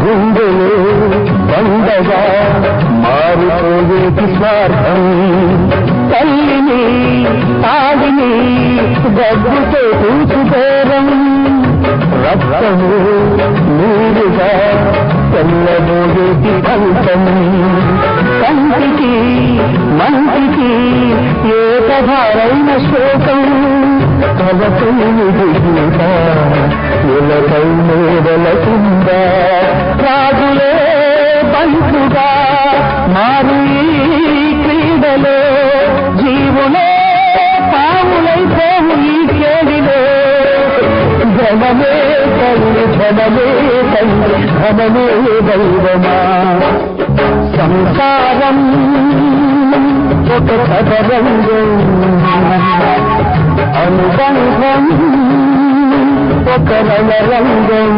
గుండెలు బండగా మారిపోయేటి స్వార్థం తల్లిని తాగిని దగ్గుతో కూచుకోరం రక్తము నీరుగా తెల్లబోయేటి ఫలితం కంటికి మంటికి ఏకధారైన శోకం కలపూడిగా ఇలకై మేడలకుందా రాజులే బంటుగా మారు ఈ క్రీడలో జీవులే పావులైపోవు ఈ కేడిలో ధనమే తల్లి ధనమే తల్లి ధనమే దైవమా సంసారం ఒక పదరంగం అనుబంధం ఒక రణరంగం